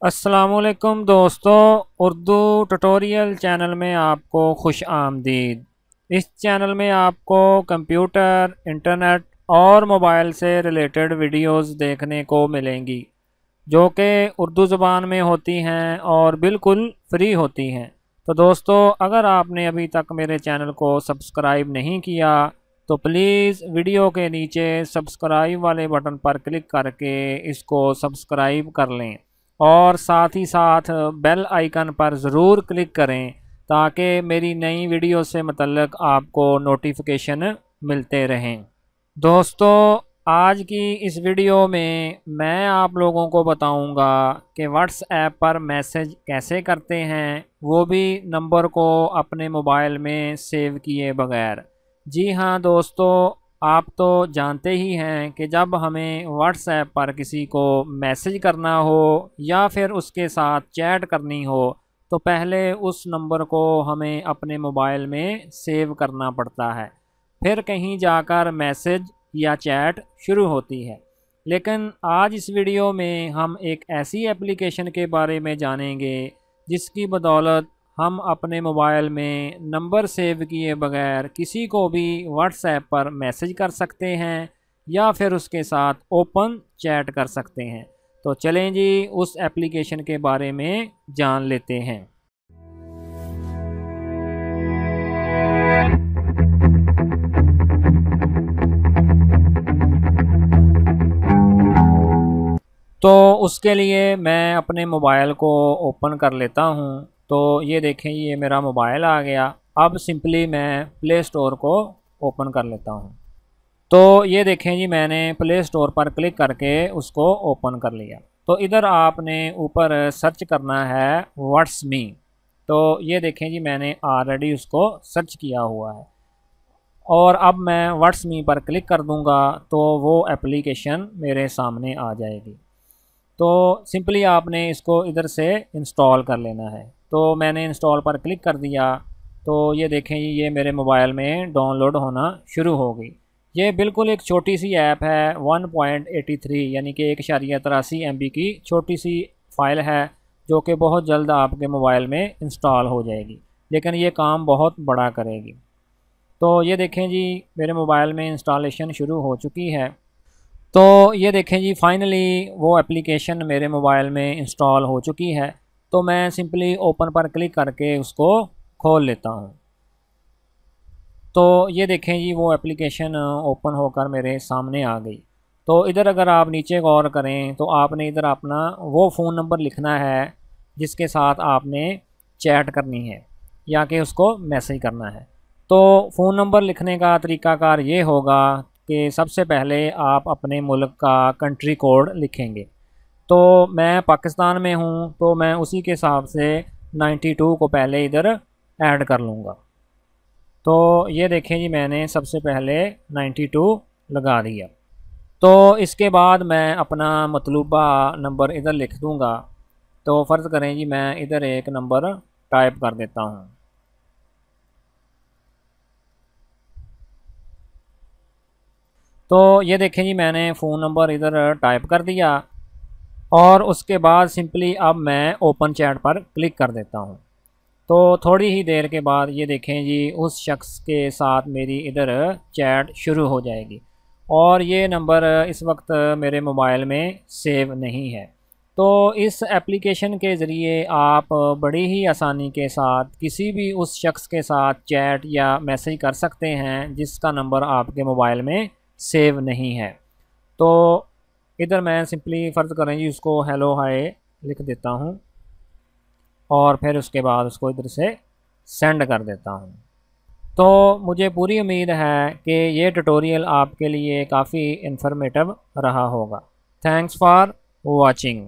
अस्सलामुअलैकुम दोस्तों, Urdu tutorial channel में आपको खुश आमदीद। इस चैनल में आपको कंप्यूटर, इंटरनेट और मोबाइल से रिलेटेड वीडियोस देखने को मिलेंगी जो कि उर्दू ज़बान में होती हैं और बिल्कुल फ्री होती हैं। तो दोस्तों, अगर आपने अभी तक मेरे चैनल को सब्सक्राइब नहीं किया तो प्लीज़ वीडियो के नीचे सब्सक्राइब वाले बटन पर क्लिक करके इसको सब्सक्राइब कर लें और साथ ही साथ बेल आइकन पर ज़रूर क्लिक करें ताकि मेरी नई वीडियो से मुतल्लिक आपको नोटिफिकेशन मिलते रहें। दोस्तों, आज की इस वीडियो में मैं आप लोगों को बताऊंगा कि व्हाट्सएप पर मैसेज कैसे करते हैं, वो भी नंबर को अपने मोबाइल में सेव किए बगैर। जी हाँ दोस्तों, आप तो जानते ही हैं कि जब हमें व्हाट्सएप पर किसी को मैसेज करना हो या फिर उसके साथ चैट करनी हो तो पहले उस नंबर को हमें अपने मोबाइल में सेव करना पड़ता है, फिर कहीं जाकर मैसेज या चैट शुरू होती है। लेकिन आज इस वीडियो में हम एक ऐसी एप्लीकेशन के बारे में जानेंगे जिसकी बदौलत हम अपने मोबाइल में नंबर सेव किए बगैर किसी को भी व्हाट्सएप पर मैसेज कर सकते हैं या फिर उसके साथ ओपन चैट कर सकते हैं। तो चलें जी, उस एप्लीकेशन के बारे में जान लेते हैं। तो उसके लिए मैं अपने मोबाइल को ओपन कर लेता हूँ। तो ये देखें, ये मेरा मोबाइल आ गया। अब सिंपली मैं प्ले स्टोर को ओपन कर लेता हूँ। तो ये देखें जी, मैंने प्ले स्टोर पर क्लिक करके उसको ओपन कर लिया। तो इधर आपने ऊपर सर्च करना है व्हाट्स मी। तो ये देखें जी, मैंने ऑलरेडी उसको सर्च किया हुआ है और अब मैं व्हाट्स मी पर क्लिक कर दूँगा तो वो एप्लीकेशन मेरे सामने आ जाएगी। तो सिंपली आपने इसको इधर से इंस्टॉल कर लेना है। तो मैंने इंस्टॉल पर क्लिक कर दिया। तो ये देखें, ये मेरे मोबाइल में डाउनलोड होना शुरू हो गई। ये बिल्कुल एक छोटी सी ऐप है, 1.83 यानी कि 1.83 MB की छोटी सी फ़ाइल है जो कि बहुत जल्द आपके मोबाइल में इंस्टॉल हो जाएगी, लेकिन ये काम बहुत बड़ा करेगी। तो ये देखें जी, मेरे मोबाइल में इंस्टॉलेशन शुरू हो चुकी है। तो ये देखें जी, फाइनली वो एप्लीकेशन मेरे मोबाइल में इंस्टॉल हो चुकी है। तो मैं सिंपली ओपन पर क्लिक करके उसको खोल लेता हूँ। तो ये देखें जी, वो एप्लीकेशन ओपन होकर मेरे सामने आ गई। तो इधर अगर आप नीचे गौर करें तो आपने इधर अपना वो फ़ोन नंबर लिखना है जिसके साथ आपने चैट करनी है या कि उसको मैसेज करना है। तो फ़ोन नंबर लिखने का तरीकाकार ये होगा कि सबसे पहले आप अपने मुल्क का कंट्री कोड लिखेंगे। तो मैं पाकिस्तान में हूँ तो मैं उसी के हिसाब से 92 को पहले इधर ऐड कर लूँगा। तो ये देखें जी, मैंने सबसे पहले 92 लगा दिया। तो इसके बाद मैं अपना मतलूबा नंबर इधर लिख दूँगा। तो फ़र्ज़ करें जी, मैं इधर एक नंबर टाइप कर देता हूँ। तो ये देखें जी, मैंने फ़ोन नंबर इधर टाइप कर दिया और उसके बाद सिंपली अब मैं ओपन चैट पर क्लिक कर देता हूँ। तो थोड़ी ही देर के बाद ये देखें जी, उस शख्स के साथ मेरी इधर चैट शुरू हो जाएगी और ये नंबर इस वक्त मेरे मोबाइल में सेव नहीं है। तो इस एप्लीकेशन के ज़रिए आप बड़ी ही आसानी के साथ किसी भी उस शख्स के साथ चैट या मैसेज कर सकते हैं जिसका नंबर आपके मोबाइल में सेव नहीं है। तो इधर मैं सिंपली फ़र्ज़ करें जी, उसको हेलो हाय लिख देता हूँ और फिर उसके बाद उसको इधर से सेंड कर देता हूँ। तो मुझे पूरी उम्मीद है कि ये ट्यूटोरियल आपके लिए काफ़ी इन्फॉर्मेटिव रहा होगा। Thanks for watching.